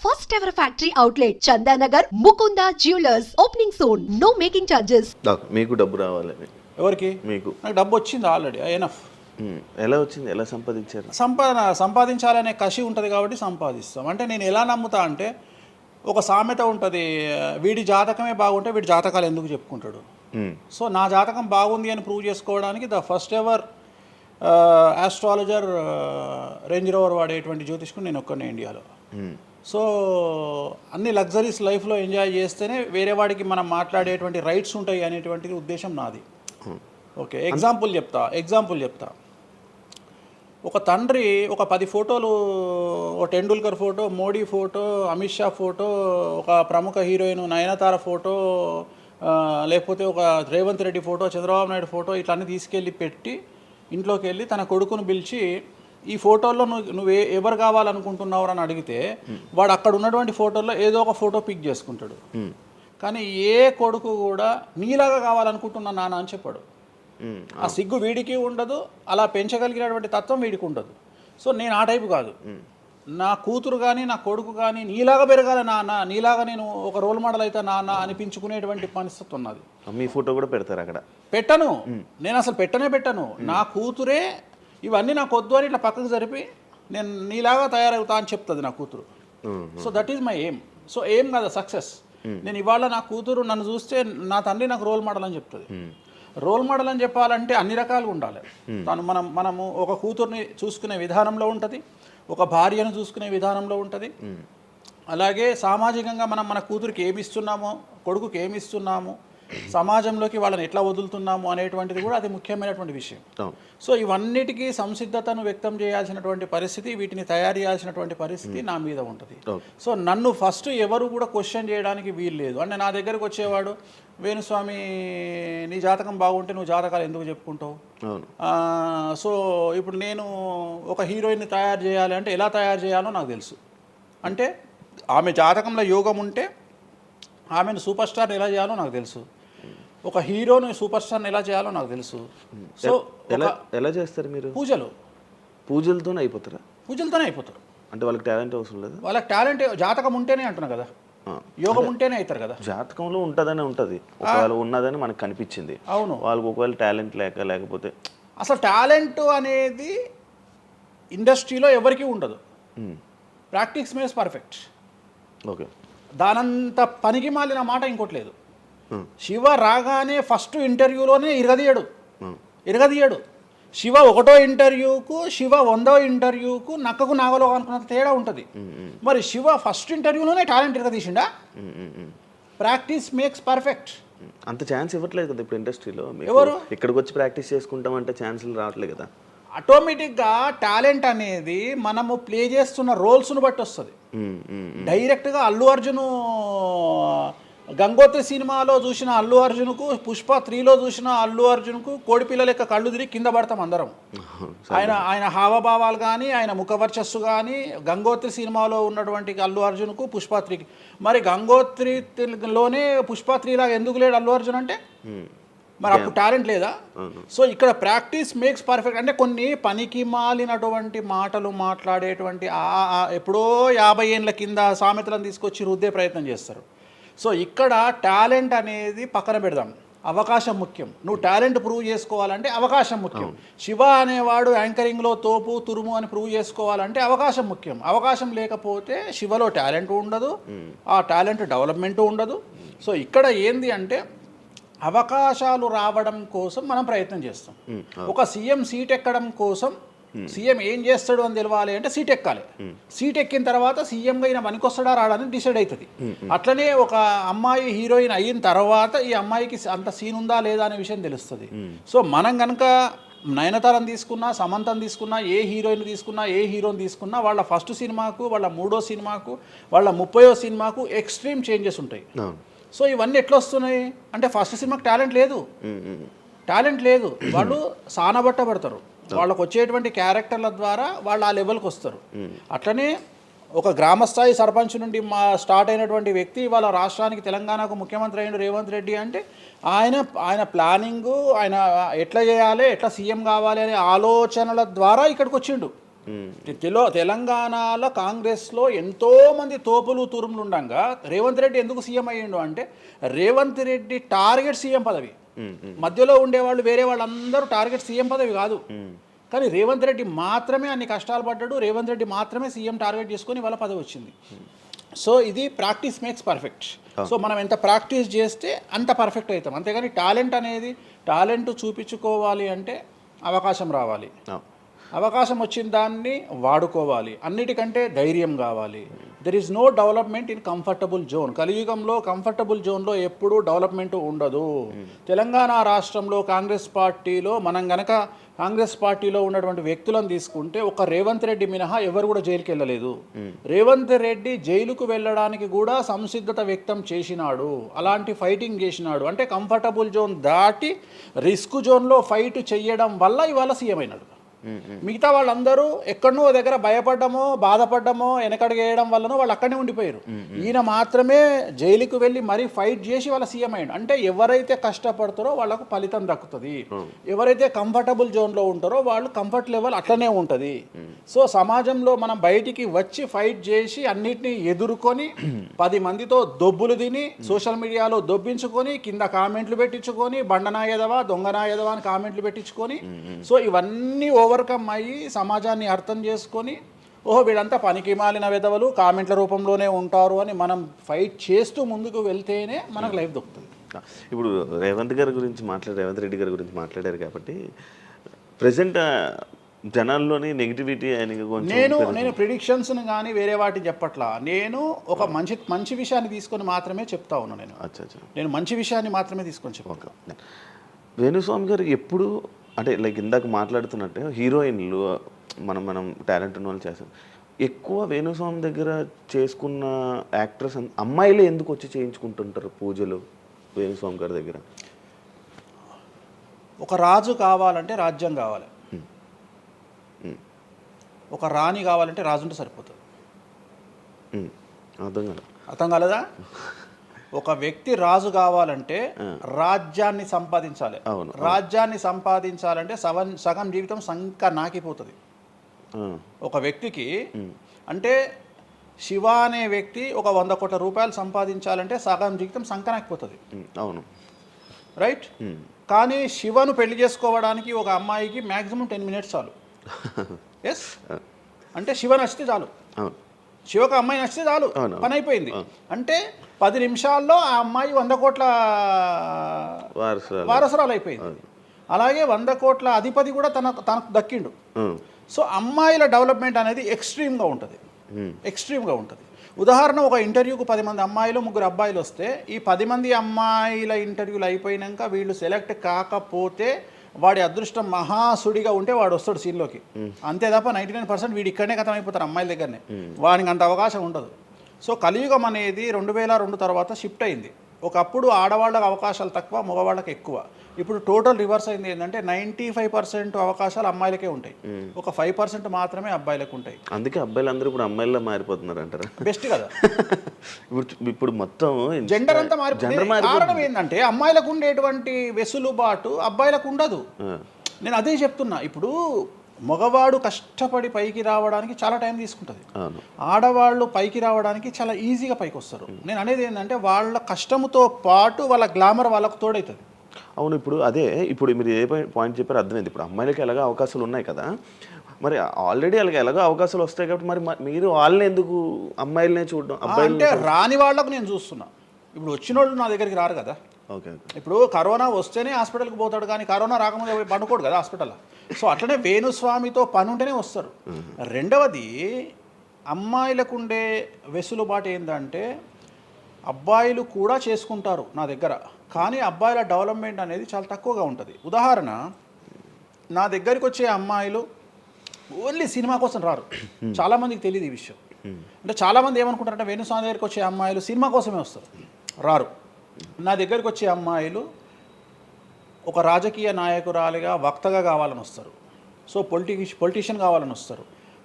First ever factory outlet, Chandanagar, Mukunda Jewelers, opening soon. No making charges. మీకు డబ్బు రావాలని ఎవరికి? మీకు. నాకు డబ్బు వచ్చింది ఆల్రెడీ, ఎనఫ్. ఎలా వచ్చింది? ఎలా సంపాదించారు? సంపాదించాలనే కసి ఉంటుంది కాబట్టి సంపాదిస్తాం. అంటే నేను ఎలా నమ్ముతా అంటే, ఒక సామెత ఉంటుంది, వీడి జాతకమే బాగుంటే వీడి జాతకాలు ఎందుకు చెప్పుకుంటాడు. సో నా జాతకం బాగుంది అని ప్రూవ్ చేసుకోవడానికి the first ever astrologer range rover వాడేటువంటి జ్యోతిష్కుడు నేను ఒక్కనే ఇండియాలో. సో అన్ని లగ్జరీస్ లైఫ్లో ఎంజాయ్ చేస్తేనే వేరే వాడికి మనం మాట్లాడేటువంటి రైట్స్ ఉంటాయి అనేటువంటిది ఉద్దేశం నాది. ఓకే, ఎగ్జాంపుల్ చెప్తా. ఒక తండ్రి ఒక 10 ఫోటోలు, ఒక Tendulkar photo, Modi photo, Amit Shah photo, ఒక ప్రముఖ హీరోయిన్ నయనతార ఫోటో, లేకపోతే ఒక రేవంత్ రెడ్డి ఫోటో, చంద్రబాబు నాయుడు ఫోటో, ఇట్లన్నీ తీసుకెళ్ళి పెట్టి ఇంట్లోకి వెళ్ళి తన కొడుకును పిలిచి, ఈ ఫోటోల్లో నువ్వు ఎవరు కావాలనుకుంటున్నావు అని అడిగితే వాడు అక్కడ ఉన్నటువంటి ఫోటోల్లో ఏదో ఒక ఫోటో పిక్ చేసుకుంటాడు. కానీ ఏ కొడుకు కూడా నీలాగా కావాలనుకుంటున్నా నాన్న అని చెప్పాడు. ఆ సిగ్గు వీడికి ఉండదు, అలా పెంచగలిగినటువంటి తత్వం వీడికి ఉండదు. సో నేను ఆ టైపు కాదు. నా కూతురు కానీ నా కొడుకు కానీ నీలాగా పెరగాలి నాన్న, నీలాగా నేను ఒక రోల్ మోడల్ అయితే నాన్న అనిపించుకునేటువంటి పరిస్థితి ఉన్నది. మీ ఫోటో కూడా పెడతారు అక్కడ? పెట్టను, నేను అసలు పెట్టను. నా కూతురే ఇవన్నీ నాకు వద్దు అని ఇట్లా పక్కకు జరిపి నేను నీలాగా తయారవుతా అని చెప్తుంది నా కూతురు. So that is my aim. So aim కదా సక్సెస్. నేను ఇవాళ నా కూతురు నన్ను చూస్తే నా తండ్రి నాకు రోల్ మోడల్ అని చెప్తుంది. రోల్ మోడల్ అని చెప్పాలంటే అన్ని రకాలుగా ఉండాలి. మనము ఒక కూతుర్ని చూసుకునే విధానంలో ఉంటుంది, ఒక భార్యను చూసుకునే విధానంలో ఉంటుంది. అలాగే సామాజికంగా మనం మన కూతురికి ఏమి ఇస్తున్నామో, కొడుకుకి ఏమి ఇస్తున్నాము, సమాజంలోకి వాళ్ళని ఎట్లా వదులుతున్నాము అనేటువంటిది కూడా అది ముఖ్యమైనటువంటి విషయం. సో ఇవన్నిటికీ సంసిద్ధతను వ్యక్తం చేయాల్సినటువంటి పరిస్థితి, వీటిని తయారు చేయాల్సినటువంటి పరిస్థితి నా మీద ఉంటుంది. సో నన్ను ఫస్ట్ ఎవరు కూడా క్వశ్చన్ చేయడానికి వీలు లేదు. అంటే నా దగ్గరకు వచ్చేవాడు, వేణుస్వామి నీ జాతకం బాగుంటే నువ్వు జాతకాలు ఎందుకు చెప్పుకుంటావు. సో ఇప్పుడు నేను ఒక హీరోయిన్ని తయారు చేయాలి అంటే ఎలా తయారు చేయాలో నాకు తెలుసు. అంటే ఆమె జాతకంలో యోగం ఉంటే ఆమెను సూపర్ స్టార్ని ఎలా చేయాలో నాకు తెలుసు, ఒక హీరోని సూపర్ స్టార్ని ఎలా చేయాలో నాకు తెలుసు. సో ఎలా చేస్తారు మీరు? పూజలతోనే అయిపోతారు. అంటే వాళ్ళకి టాలెంట్ అవసరం లేదు. వాళ్ళకి టాలెంట్ జాతకం ఉంటేనే అంటున్నా కదా, యోగం ఉంటేనే అవుతారు కదా. జాతకంలో ఉంటుందని ఉంటుంది, ఒకవేళ ఉన్నదని మనకు కనిపించింది. అవును, వాళ్ళకి ఒకవేళ టాలెంట్ లేకపోతే అసలు టాలెంట్ అనేది ఇండస్ట్రీలో ఎవరికీ ఉండదు. Practice makes perfect. ఓకే, దానంత పనికి మాలిన మాట ఇంకోటి లేదు. శివ రాగానే ఫస్ట్ ఇంటర్వ్యూలోనే ఇరగదీయడు. శివ 1వ ఇంటర్వ్యూకు, శివ 100వ ఇంటర్వ్యూకు నక్కకు నాగలో అనుకున్నంత తేడా ఉంటుంది. మరి శివ ఫస్ట్ ఇంటర్వ్యూలోనే టాలెంట్ ఇరగదీసిండా? Practice makes perfect. అంత ఛాన్స్ ఇవ్వట్లేదు కదా ఇప్పుడు ఇండస్ట్రీలో. ఎవరు ఇక్కడికి వచ్చి ప్రాక్టీస్ చేసుకుంటామంటే ఛాన్సులు రావట్లేదు కదా. ఆటోమేటిక్గా టాలెంట్ అనేది మనము ప్లే చేస్తున్న రోల్స్ను బట్టి వస్తుంది. డైరెక్ట్గా అల్లు అర్జున్ గంగోత్రి సినిమాలో చూసిన అల్లు అర్జున్కు, పుష్ప 3లో చూసిన అల్లు అర్జున్కు కోడిపిల్ల లెక్క కళ్ళు తిరిగి కింద పడతాం అందరం. ఆయన హావభావాలు కానీ, ఆయన ముఖవర్చస్సు కానీ, గంగోత్రి సినిమాలో ఉన్నటువంటి అల్లు అర్జున్కు, పుష్ప 3కి. మరి గంగోత్రిలోనే పుష్ప 3 లాగా ఎందుకు లేడు అల్లు అర్జున్ అంటే? మరి అప్పుడు టాలెంట్ లేదా? సో ఇక్కడ ప్రాక్టీస్ మేక్స్ పర్ఫెక్ట్. అంటే కొన్ని పనికి మాలినటువంటి మాటలు మాట్లాడేటువంటి ఎప్పుడో 50 ఏళ్ళ కింద సామెతలను తీసుకొచ్చి రుద్దే ప్రయత్నం చేస్తారు. సో ఇక్కడ టాలెంట్ అనేది పక్కన పెడదాం, అవకాశం ముఖ్యం. నువ్వు టాలెంట్ ప్రూవ్ చేసుకోవాలంటే అవకాశం ముఖ్యం. శివ అనేవాడు యాంకరింగ్లో తోపు తురుము అని ప్రూవ్ చేసుకోవాలంటే అవకాశం ముఖ్యం. అవకాశం లేకపోతే శివలో టాలెంట్ ఉండదు, ఆ టాలెంట్ డెవలప్మెంట్ ఉండదు. సో ఇక్కడ ఏంది అంటే అవకాశాలు రావడం కోసం మనం ప్రయత్నం చేస్తాం. ఒక సీఎం సీట్ ఎక్కడం కోసం సీఎం ఏం చేస్తాడు అని తెలవాలి అంటే సీట్ ఎక్కాలి. సీట్ ఎక్కిన తర్వాత సీఎంగా ఈయన పనికొస్తాడా రాడని డిసైడ్ అవుతుంది. అట్లనే ఒక అమ్మాయి హీరోయిన్ అయిన తర్వాత ఈ అమ్మాయికి అంత సీన్ ఉందా లేదా అనే విషయం తెలుస్తుంది. సో మనం కనుక నయనతారని తీసుకున్నా, సమంతని తీసుకున్నా, ఏ హీరోయిన్ తీసుకున్నా, ఏ హీరోని తీసుకున్నా, వాళ్ళ ఫస్ట్ సినిమాకు, వాళ్ళ 3వ సినిమాకు, వాళ్ళ 30వ సినిమాకు ఎక్స్ట్రీమ్ చేంజెస్ ఉంటాయి. సో ఇవన్నీ ఎట్లా వస్తున్నాయి అంటే ఫస్ట్ సినిమాకి టాలెంట్ లేదు, వాళ్ళు సానబట్టబడతారు. వాళ్ళకు వచ్చేటువంటి క్యారెక్టర్ల ద్వారా వాళ్ళు ఆ లెవెల్కి వస్తారు. అట్లనే ఒక గ్రామస్థాయి సర్పంచ్ నుండి స్టార్ట్ అయినటువంటి వ్యక్తి వాళ్ళ రాష్ట్రానికి, తెలంగాణకు ముఖ్యమంత్రి అయిన రేవంత్ రెడ్డి అంటే ఆయన ప్లానింగు, ఆయన ఎట్లా చేయాలి, ఎట్లా సీఎం కావాలి అనే ఆలోచనల ద్వారా ఇక్కడికి వచ్చిండు. తెలంగాణలో కాంగ్రెస్లో ఎంతో మంది తోపులు తురుములు ఉండగా రేవంత్ రెడ్డి ఎందుకు సీఎం అయ్యిండు అంటే రేవంత్ రెడ్డి టార్గెట్ సీఎం పదవి. మధ్యలో ఉండేవాళ్ళు వేరే వాళ్ళందరూ టార్గెట్ సీఎం పదవి కాదు, కానీ రేవంత్ రెడ్డి మాత్రమే అన్ని కష్టాలు పడ్డాడు. రేవంత్ రెడ్డి మాత్రమే సీఎం టార్గెట్ చేసుకొని వాళ్ళ పదవి వచ్చింది. సో ఇది ప్రాక్టీస్ మేక్స్ పర్ఫెక్ట్. సో మనం ఎంత ప్రాక్టీస్ చేస్తే అంత పర్ఫెక్ట్ అవుతాం. అంతేగాని టాలెంట్ చూపించుకోవాలి అంటే అవకాశం రావాలి, అవకాశం వచ్చిన దాన్ని వాడుకోవాలి. అన్నిటికంటే ధైర్యం కావాలి. There is no development in comfortable zone. కలియుగంలో కంఫర్టబుల్ జోన్లో ఎప్పుడూ డెవలప్మెంట్ ఉండదు. తెలంగాణ రాష్ట్రంలో కాంగ్రెస్ పార్టీలో మనం గనక కాంగ్రెస్ పార్టీలో ఉన్నటువంటి వ్యక్తులను తీసుకుంటే ఒక రేవంత్ రెడ్డి మినహా ఎవరు కూడా జైలుకి వెళ్ళలేదు. రేవంత్ రెడ్డి జైలుకు వెళ్ళడానికి కూడా సంసిద్ధత వ్యక్తం చేసినాడు, అలాంటి ఫైటింగ్ చేసినాడు. అంటే కంఫర్టబుల్ జోన్ దాటి రిస్క్ జోన్లో ఫైట్ చేయడం వల్ల ఇవాళ సీఎం అయినాడు. మిగతా వాళ్ళందరూ ఎక్కడనో దగ్గర భయపడ్డమో బాధపడ్డమో వెనకడుగు వేయడం వల్లనో వాళ్ళు అక్కడనే ఉండిపోయారు. ఈయన మాత్రమే జైలుకు వెళ్ళి మరీ ఫైట్ చేసి వాళ్ళ సీఎం అయ్యాడు. అంటే ఎవరైతే కష్టపడతారో వాళ్ళకు ఫలితం దక్కుతుంది, ఎవరైతే కంఫర్టబుల్ జోన్లో ఉంటారో వాళ్ళు కంఫర్ట్ లెవెల్ అట్లనే ఉంటుంది. సో సమాజంలో మనం బయటికి వచ్చి ఫైట్ చేసి అన్నిటినీ ఎదుర్కొని 10 మందితో దొబ్బులు తిని సోషల్ మీడియాలో దొబ్బించుకొని కింద కామెంట్లు పెట్టించుకొని బండనాయదవా దొంగనాయదవా అని కామెంట్లు పెట్టించుకొని సో ఇవన్నీ ఓవర్కమ్ అయ్యి సమాజాన్ని అర్థం చేసుకొని ఓహో వీళ్ళంతా పనికి మాలిన వెధవలు కామెంట్ల రూపంలోనే ఉంటారు అని మనం ఫైట్ చేస్తూ ముందుకు వెళ్తేనే మనకు లైఫ్ దొరుకుతుంది. ఇప్పుడు రేవంత్ రెడ్డి గారి గురించి మాట్లాడారు కాబట్టి ప్రజెంట్ జనాల్లోని నెగిటివిటీ నేను ప్రిడిక్షన్స్ని కానీ వేరే వాటిని చెప్పట్లా. నేను ఒక మంచి విషయాన్ని తీసుకొని మాత్రమే చెప్తా ఉన్నాను. నేను మంచి విషయాన్ని మాత్రమే తీసుకొని చెప్పాను. వేణుస్వామి గారు ఎప్పుడు అంటే లైక్ ఇందాక మాట్లాడుతున్నట్టే హీరోయిన్లు మనం టాలెంట్ ఉన్న వాళ్ళు చేస్తారు. ఎక్కువ వేణుస్వామి దగ్గర చేసుకున్న యాక్టర్స్ అమ్మాయిలే ఎందుకు వచ్చి చేయించుకుంటుంటారు పూజలు వేణుస్వామి గారి దగ్గర? ఒక రాజు కావాలంటే రాజ్యం కావాలి, ఒక రాణి కావాలంటే రాజు ఉంటే సరిపోతుంది. అర్థం కాలేదా? ఒక వ్యక్తి రాజు కావాలంటే రాజ్యాన్ని సంపాదించాలి. రాజ్యాన్ని సంపాదించాలంటే సగం జీవితం సంక నాకిపోతుంది ఒక వ్యక్తికి. అంటే శివ అనే వ్యక్తి ఒక 100 కోట్ల రూపాయలు సంపాదించాలంటే సగం జీవితం సంక నాకిపోతుంది. అవును, రైట్. కానీ శివను పెళ్లి చేసుకోవడానికి ఒక అమ్మాయికి మ్యాక్సిమం 10 మినిట్స్ చాలు. ఎస్, అంటే శివ నచ్చితే చాలు, శివకు అమ్మాయి నచ్చితే చాలు, పని అయిపోయింది. అంటే 10 నిమిషాల్లో ఆ అమ్మాయి 100 కోట్ల వారసురాలు అయిపోయింది. అలాగే 100 కోట్ల అధిపతి కూడా తనకు దక్కిండు. సో అమ్మాయిల డెవలప్మెంట్ అనేది ఎక్స్ట్రీమ్గా ఉంటుంది. ఉదాహరణ, ఒక ఇంటర్వ్యూకు 10 మంది అమ్మాయిలు 3 అబ్బాయిలు వస్తే ఈ 10 మంది అమ్మాయిల ఇంటర్వ్యూలు అయిపోయినాక వీళ్ళు సెలెక్ట్ కాకపోతే వాడి అదృష్టం మహాసుడిగా ఉంటే వాడు వస్తాడు సీన్లోకి. అంతే తప్ప 99% వీడు ఇక్కడనే కథం అయిపోతారు అమ్మాయిల దగ్గరనే, వాడికి అంత అవకాశం ఉండదు. సో కలియుగం అనేది 2002 తర్వాత షిఫ్ట్ అయింది. ఒకప్పుడు ఆడవాళ్ళకి అవకాశాలు తక్కువ, మగవాళ్ళకి ఎక్కువ. ఇప్పుడు టోటల్ రివర్స్ అయింది. ఏంటంటే 95% అవకాశాలు అమ్మాయిలకే ఉంటాయి, ఒక 5% మాత్రమే అబ్బాయిలకు ఉంటాయి. అందుకే అబ్బాయిలందరూ ఇప్పుడు అమ్మాయిలా మారిపోతున్నారు అంటారా? బెస్ట్ కదా. ఇప్పుడు మొత్తం జెండర్ అంతా మారిపోయింది. కారణం ఏంటంటే అమ్మాయిలకు ఉండేటువంటి వెసులుబాటు అబ్బాయిలకు ఉండదు. నేను అదే చెప్తున్నా. ఇప్పుడు మగవాడు కష్టపడి పైకి రావడానికి చాలా టైం తీసుకుంటుంది, ఆడవాళ్ళు పైకి రావడానికి చాలా ఈజీగా పైకి వస్తారు. నేను అనేది ఏంటంటే వాళ్ళ కష్టంతో పాటు వాళ్ళ గ్లామర్ వాళ్ళకు తోడవుతుంది. అవును, ఇప్పుడు మీరు ఏ పాయింట్ చెప్పారో అర్థమైంది. ఇప్పుడు అమ్మాయిలకి ఎలాగో అవకాశాలు ఉన్నాయి కదా, మరి ఆల్రెడీ అలాగే ఎలాగో అవకాశాలు వస్తాయి కాబట్టి మరి మీరు వాళ్ళని ఎందుకు అమ్మాయిలనే చూడడం? అంటే రాని వాళ్ళకు నేను చూస్తున్నా. ఇప్పుడు వచ్చిన వాళ్ళు నా దగ్గరికి రారు కదా. ఇప్పుడు కరోనా వస్తేనే హాస్పిటల్కి పోతాడు, కానీ కరోనా రాకముందే పండుకోడు కదా హాస్పిటల్లో. సో అట్లనే వేణుస్వామితో పని ఉంటేనే వస్తారు. రెండవది, అమ్మాయిలకు ఉండే వెసులుబాటు ఏంటంటే అబ్బాయిలు కూడా చేసుకుంటారు నా దగ్గర, కానీ అబ్బాయిల డెవలప్మెంట్ అనేది చాలా తక్కువగా ఉంటుంది. ఉదాహరణ, నా దగ్గరికి వచ్చే అమ్మాయిలు ఓన్లీ సినిమా కోసం రారు. చాలామందికి తెలియదు ఈ విషయం. అంటే చాలామంది ఏమనుకుంటారంటే వేణుస్వామి దగ్గరికి వచ్చే అమ్మాయిలు సినిమా కోసమే వస్తారు, రారు. నా దగ్గరికి వచ్చే అమ్మాయిలు ఒక రాజకీయ నాయకురాలిగా వక్తగా కావాలని వస్తారు. సో పొలిటీషియన్ కావాలని వస్తారు.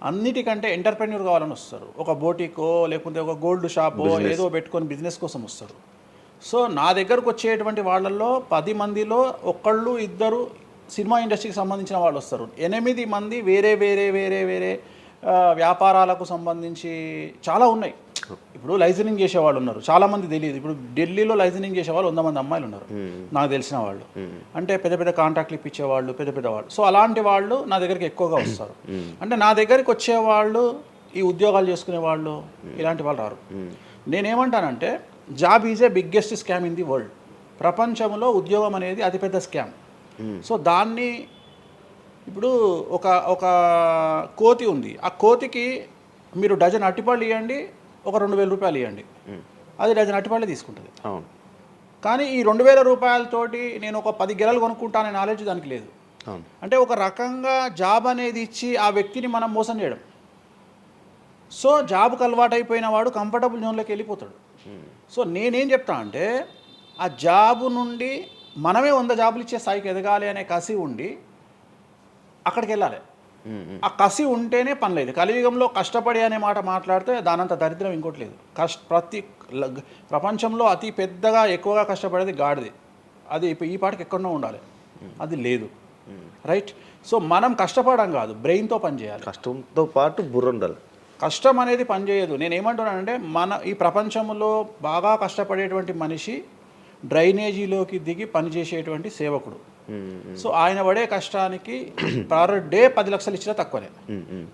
అన్నిటికంటే ఎంటర్ప్రెన్యూర్ కావాలని వస్తారు. ఒక బోటికో లేకపోతే ఒక గోల్డ్ షాపో ఏదో పెట్టుకొని బిజినెస్ కోసం వస్తారు. సో నా దగ్గరకు వచ్చేటువంటి వాళ్ళల్లో 10 మందిలో 1-2 సినిమా ఇండస్ట్రీకి సంబంధించిన వాళ్ళు వస్తారు. 8 మంది వేరే వేరే వేరే వేరే వ్యాపారాలకు సంబంధించి చాలా ఉన్నాయి. ఇప్పుడు లైసెన్సింగ్ చేసే వాళ్ళు ఉన్నారు, చాలామంది తెలియదు. ఇప్పుడు ఢిల్లీలో లైసెన్సింగ్ చేసే వాళ్ళు 100 మంది అమ్మాయిలు ఉన్నారు నాకు తెలిసిన వాళ్ళు. అంటే పెద్ద పెద్ద కాంట్రాక్ట్లు ఇప్పించేవాళ్ళు, పెద్ద పెద్ద వాళ్ళు. సో అలాంటి వాళ్ళు నా దగ్గరికి ఎక్కువగా వస్తారు. అంటే నా దగ్గరికి వచ్చేవాళ్ళు ఈ ఉద్యోగాలు చేసుకునే వాళ్ళు ఇలాంటి వాళ్ళు రారు. నేనేమంటానంటే job is a biggest scam in the world. ప్రపంచంలో ఉద్యోగం అనేది అతిపెద్ద స్కామ్. సో దాన్ని ఇప్పుడు ఒక కోతి ఉంది, ఆ కోతికి మీరు డజన్ అట్టిపళ్ళు ఇవ్వండి, ఒక 2,000 రూపాయలు ఇవ్వండి, అది డజన్ అట్టిపళ్ళే తీసుకుంటుంది. కానీ ఈ 2,000 రూపాయలతోటి నేను ఒక 10 గెలలు కొనుక్కుంటాననే నాలెడ్జ్ దానికి లేదు. అంటే ఒక రకంగా జాబ్ అనేది ఇచ్చి ఆ వ్యక్తిని మనం మోసం చేయడం. సో జాబ్కి అలవాటు అయిపోయిన వాడు కంఫర్టబుల్ జోన్లోకి వెళ్ళిపోతాడు. సో నేనేం చెప్తా అంటే ఆ జాబు నుండి మనమే 100 జాబులు ఇచ్చే స్థాయికి ఎదగాలి అనే కసి ఉండి అక్కడికి వెళ్ళాలి. ఆ కసి ఉంటేనే పని లేదు. కలియుగంలో కష్టపడి అనే మాట మాట్లాడితే దానంత దరిద్రం ఇంకోటి లేదు. ప్రపంచంలో అతి పెద్దగా ఎక్కువగా కష్టపడేది గాడిది. అది ఈ పాటికి ఎక్కడో ఉండాలి, అది లేదు. రైట్. సో మనం కష్టపడడం కాదు, బ్రెయిన్తో పని చేయాలి. కష్టంతో పాటు బుర్ర ఉండాలి. కష్టం అనేది పనిచేయదు. నేను ఏమంటున్నానంటే మన ఈ ప్రపంచంలో బాగా కష్టపడేటువంటి మనిషి డ్రైనేజీలోకి దిగి పనిచేసేటువంటి సేవకుడు. సో ఆయన పడే కష్టానికి పర్ డే 10 లక్షలు ఇచ్చినా తక్కువనే.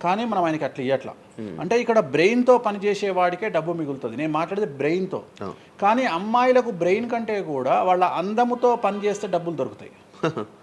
కానీ మనం ఆయనకి అట్లా ఇవ్వట్లా. అంటే ఇక్కడ బ్రెయిన్తో పనిచేసే వాడికే డబ్బు మిగులుతుంది. నేను మాట్లాడేది బ్రెయిన్తో. కానీ అమ్మాయిలకు బ్రెయిన్ కంటే కూడా వాళ్ళ అందముతో పనిచేస్తే డబ్బులు దొరుకుతాయి.